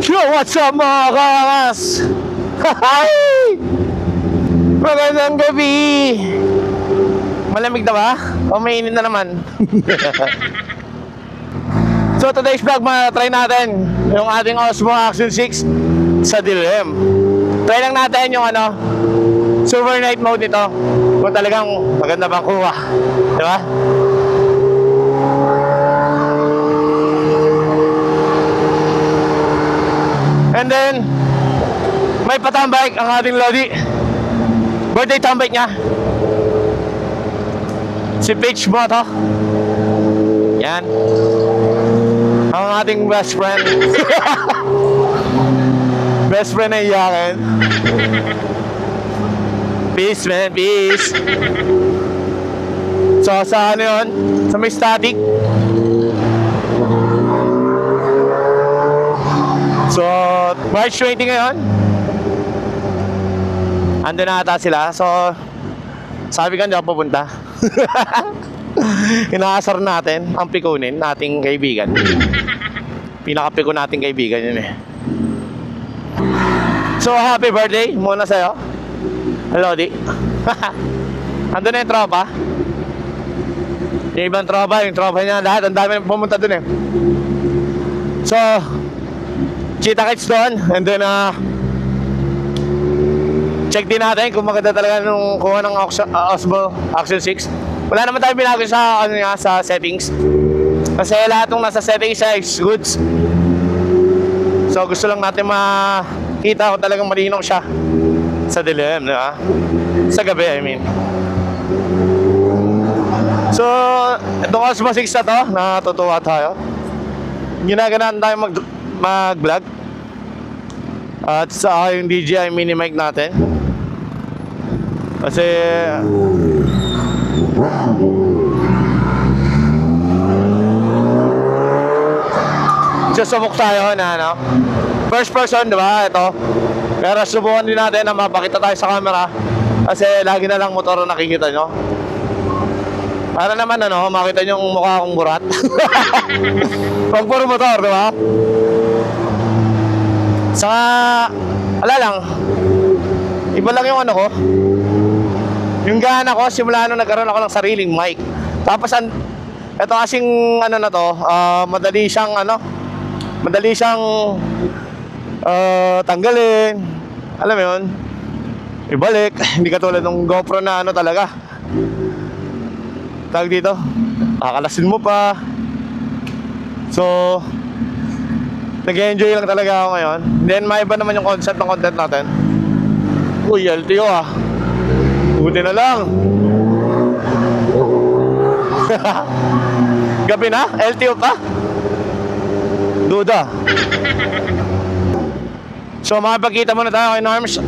Yo, what's up mga kakas? Hi! Magandang gabi! Malamig na ba? O mainit na naman? So today's vlog, try natin yung ating Osmo Action 6 sa dilim. Try lang natin yung super night mode nito. Kung talagang maganda bang kuha. Diba? And then may patambike ang ating Lodi. Birthday tambike niya, si Peach Moto. Yan ang ating best friend. Best friend na iyakin. Peace man, peace. So sa yun, sa may static. So March 20 ngayon, andun na ata sila. So sabi ka, hindi ako pupunta. Inaasar natin ang pikunin nating kaibigan. Pinakapiko nating kaibigan yun eh. So happy birthday muna sa'yo, Lodi. Andun na yung tropa. Yung ibang tropa, yung tropa niya, lahat, ang dami pumunta dun eh. So kita kits doon. And then check din natin kung maganda talaga nung kuha ng Osmo Action 6. Wala naman tayo binago sa sa settings, kasi lahat ng nasa settings is goods. So gusto lang natin makita kung talagang malinaw siya sa dilim, diba? Sa gabi, I mean. So itong Osmo 6 na to, natutuwa tayo. Ginaganan tayo mag-vlog. At sa yung DJI mini mic natin, kasi susubok tayo na first person, diba? Ito. Pero subukan din natin na mapakita tayo sa camera, kasi lagi na lang motor ang nakikita nyo. Para naman makita nyo yung mukha akong burat. Pag puro motor, diba? Saka ala lang, iba lang yung ko, yung gana ko simula nung nagkaroon ako ng sariling mic. Tapos ito kasing na to, madali siyang tanggalin, alam mo yun, ibalik. Hindi katulad ng GoPro na talaga, tawag dito, kakalasin mo pa. So nag-enjoy lang talaga ako ngayon. Then maiba naman yung concept ng content natin. Uy, LTO buti na lang. Gabi na? LTO pa? Duda. So makapagkita muna tayo kay Norms.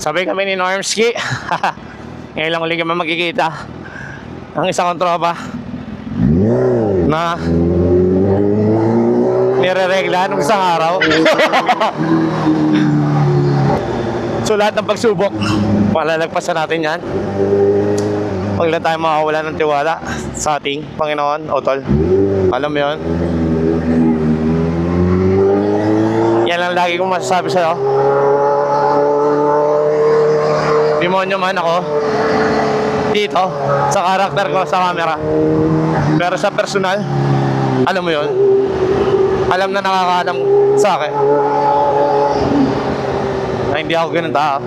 Sabay kami ni Normski. Ngayon lang ulit kami magkikita. Ang isang kong tropa na nire-regla nung isang araw. So lahat ng pagsubok, malalagpasan natin yan. Huwag lang tayo makawala ng tiwala sa ating Panginoon, Tol. Alam mo yun? Yan lang lagi kong masasabi sa'yo. Demonyo man ako dito sa karakter ko sa camera, pero sa personal, alam mo yun, alam na nakakaalam sa akin na hindi ako ganun tao.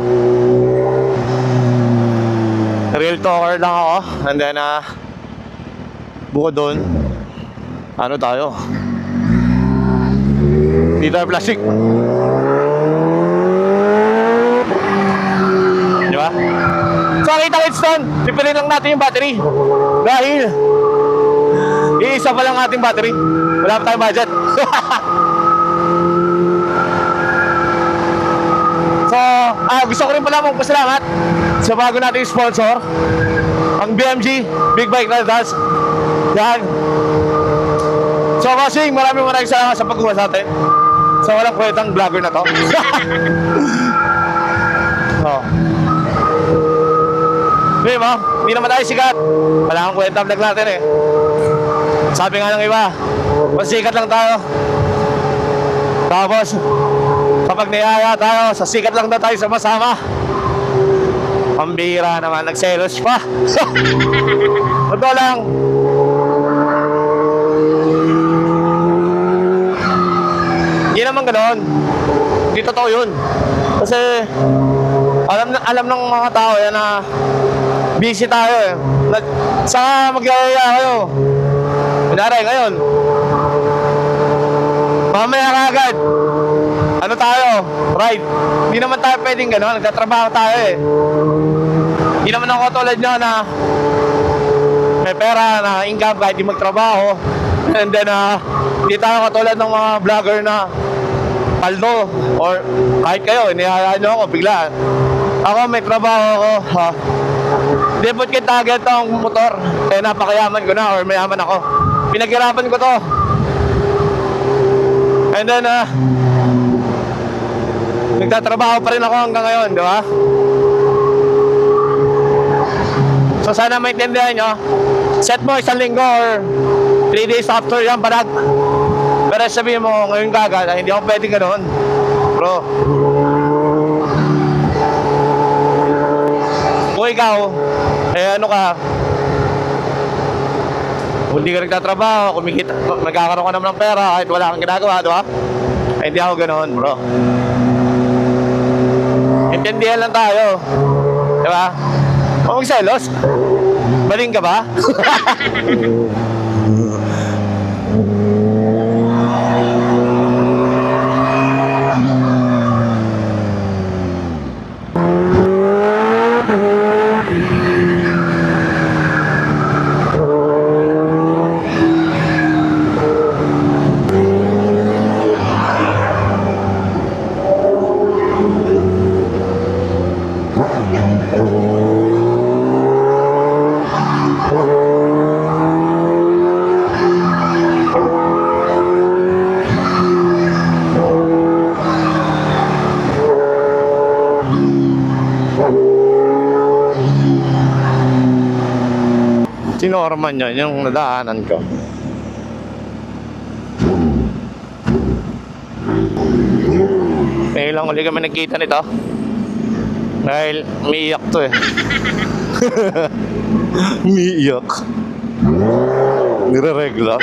Real talker lang ako. And then bukod doon, tayo dito tayo plastic, di ba? So kita kits doon, pipilin lang natin yung battery, dahil iisa pa lang ating battery, wala pa tayong budget. So gusto ko rin pala magpasalamat sa bago nating sponsor, ang BMG Big Bike Rentals. Yan. So bossing, maraming salamat sa pagkuha sa atin sa walang kwentang vlogger na to. Di ba? Hindi naman tayo sikat, wala kang kwenta vlog natin eh. Sabi nga ng iba, mas sikat lang tayo, Tapos, kapag niyaya tayo, sa sikat lang na tayo sama-sama. Pambira naman, nagselos pa. Totoo lang. Hindi naman ganoon. Hindi totoo yun. Kasi, alam ng mga tao yan na busy tayo eh. Saka magyayaya kayo. Kunyari ngayon, mamaya kagad, ano tayo? Ride. Hindi naman tayo pwedeng gano'n. Nagtatrabaho tayo eh. Hindi naman ako tulad nyo na may pera na income kahit di magtrabaho. And then, hindi tayo katulad ng mga vlogger na paldo. Or kahit kayo, inihayaan nyo ako bigla. Ako may trabaho ako. Hindi po target ang motor. Eh napakayaman ko na or mayaman ako. Pinaghirapan ko to. And then, nagtatrabaho pa rin ako hanggang ngayon, di ba? So sana maintindihan nyo, set mo isang linggo or 3 days after yan, parang pero sabihin mo, ngayon kagad, hindi ako pwede ganoon. Bro, kung ikaw, eh ano ka, kung hindi ka nagtatrabaho, kumikita, magkakaroon ka naman ng pera kahit wala kang ginagawa, di ba? Ay, hindi ako ganoon, bro. Intindihan lang tayo. Di ba? Huwag magselos. Maling ka ba? Sinorman yun, yung nadaanan ko. May ilang uli kami nagkita nito. Dahil umiiyak to eh. Umiiyak. Nire-regla.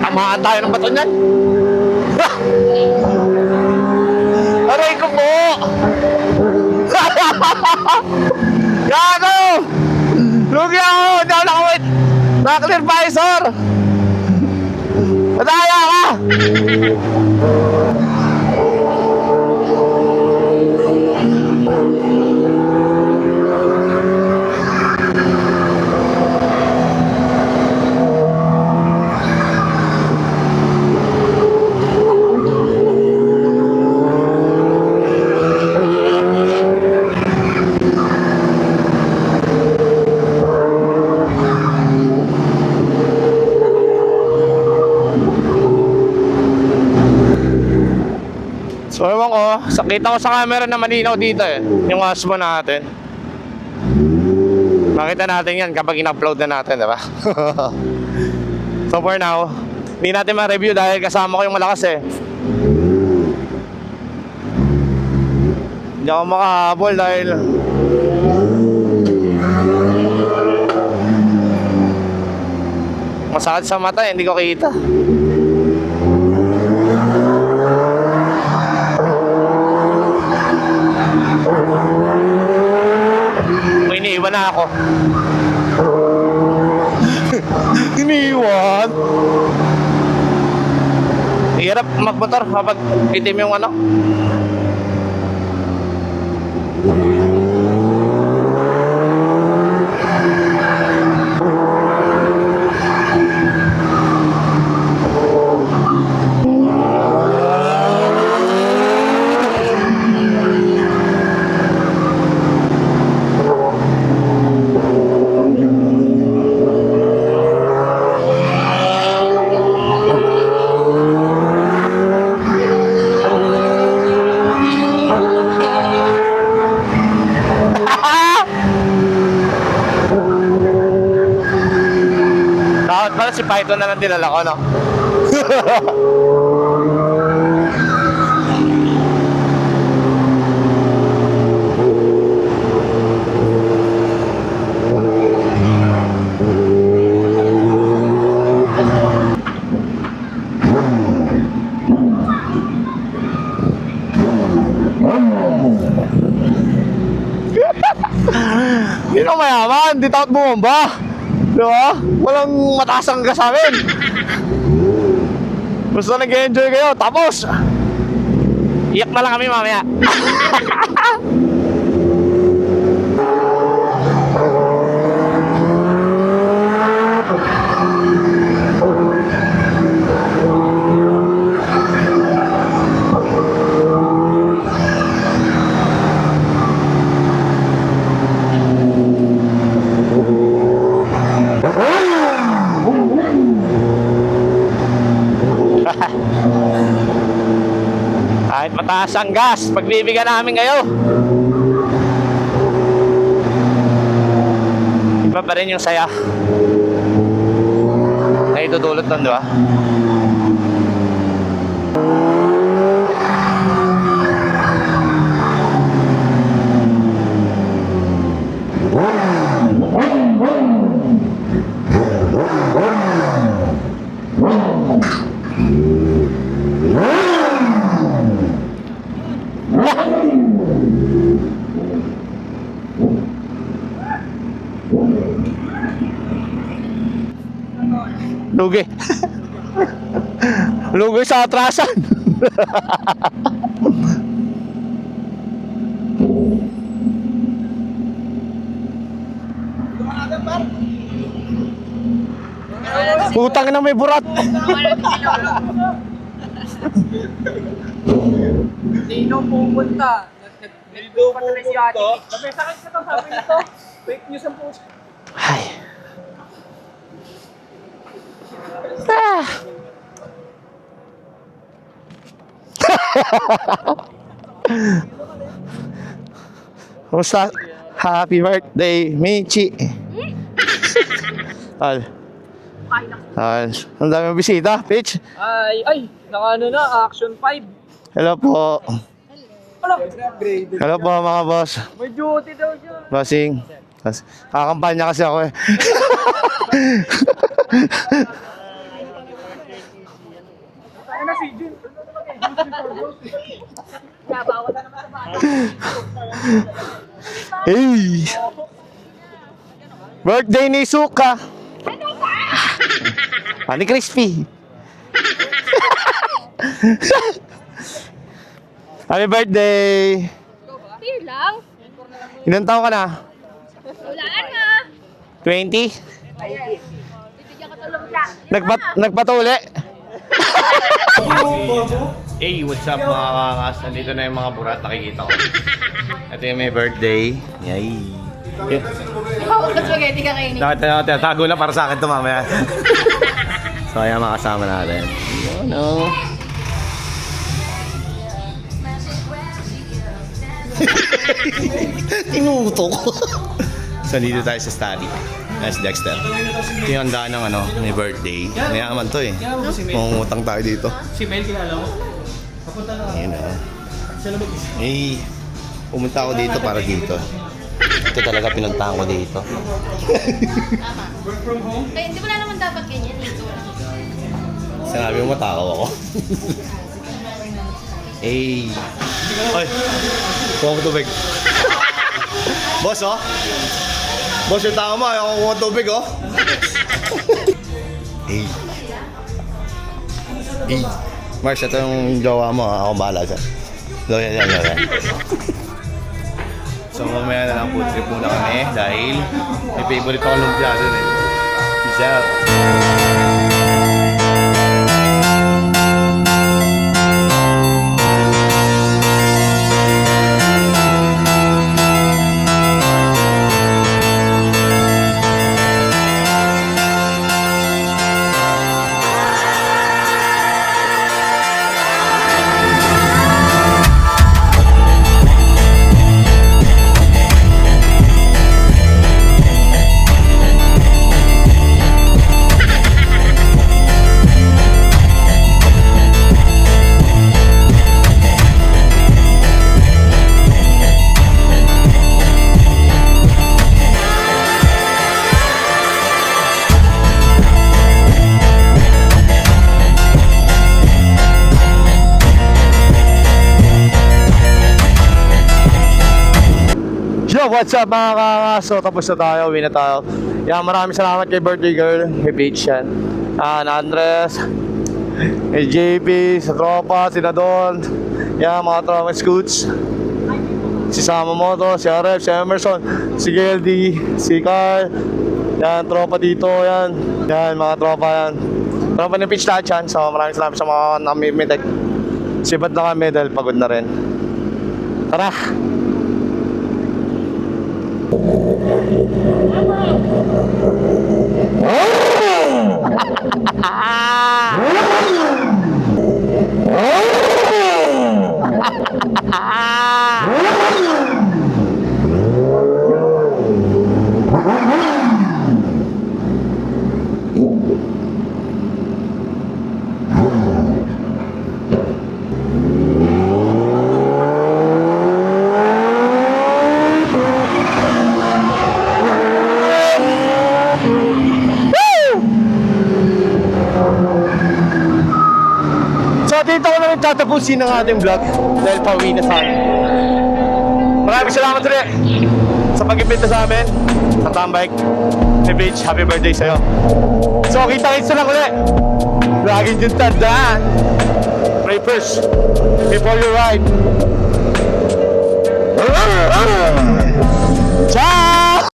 Tamaan tayo ng bato niyan. Aray ko po! Gago! Lugi ako! Hindi ako nakawit! Naka-clear visor! Mataya ka! So ewan ko, kita ko sa camera na malinaw dito eh, yung Osmo natin. Makita natin yan kapag in-upload na natin, diba? So for now, hindi natin ma-review dahil kasama ko yung malakas eh. Hindi ako makahabol dahil masakit sa mata eh, hindi ko kita. Iniiwan na ako. Iniiwan? Hirap magmotor kapag itim yung ano. Dapat pala si Python na lang dinala ko, no? Hindi na mayaman, di takot bumomba. Di ba? Walang mataas ang gas amin. Basta nag-enjoy kayo, tapos iyak na lang kami mamaya. Kahit mataas ang gas, pagbibigyan namin kayo. Iba pa rin yung saya na itutulot nun, di ba? Lugi. Lugi sa atrasan. Putang na may burat. Dino pupunta. Dino pupunta. May sakit ka to, sabi nito. Fake news ang post. Ay. Ah. Kumusta? Happy birthday, Michi. Al. Ang dami bisita, Pitch. Ay, naka na, Action 5. Hello po. Upgrade. Hello po mga boss. May duty daw siya. Bossing. Kakampanya kasi ako eh. Ano na si Jun? Nabawat na naman sa Hey! Birthday ni Suka. Ani crispy. Happy birthday. Beer lang. Ilan taon ka na? Hulaan nga. 20? Bibigyan ko tulong ka. Nagpatuli. Hey, what's up mga kakas? Nandito na yung mga burat, nakikita ko. Ito yung may birthday. Yay. Huwag ka spaghetti ka kainin. Tago na para sa akin ito mamaya. So, ayan mga kasama natin. No. Inuto ko. So, dito tayo sa study. Nice, Dexter. Ito yung handaan ng may birthday. Mayaman to eh. Mangungutang tayo dito. Si Mel, kilala mo? Papunta na. Ayun o. Eh, pumunta ako dito para dito. Ito talaga pinuntahan ko dito. Work from home? Kaya hindi mo na naman dapat ganyan. Dito. Sinabi mo matakaw ako. Eh. Ay. Kuha mo tubig. Boss oh. Boss yung tao mo. Ayaw ko kuha tubig oh. Eh. Eh. Mars, ito yung jowa mo. Ako bahala dyan. So, yan. So, mamaya na lang food trip muna kami dahil may favorite ako lumpia dun eh. Peace out. What's up mga kakaso? Tapos na tayo, uwi na tayo. Yan, maraming salamat kay birthday girl, kay Paige yan. Andres, kay JP, sa tropa, sila doon. Yan, mga tropa Scoots. Si Samamoto, si Aref, si Emerson, si Geldy, si Carl. Yan, tropa dito, yan. Yan, mga tropa yan. Tropa ni Paige lahat yan. So, maraming salamat sa mga namimitek. Sibat na kami dahil pagod na rin. Tara! So dito ko na rin tatapusin ang ating vlog dahil pauwi na sa akin. Maraming salamat ulit sa pag-ibita sa amin sa Tambike. Hey Paige, happy birthday sa'yo. So kita-kits na lang ulit. Lagi yung tandaan. Pray first before you ride. Ciao!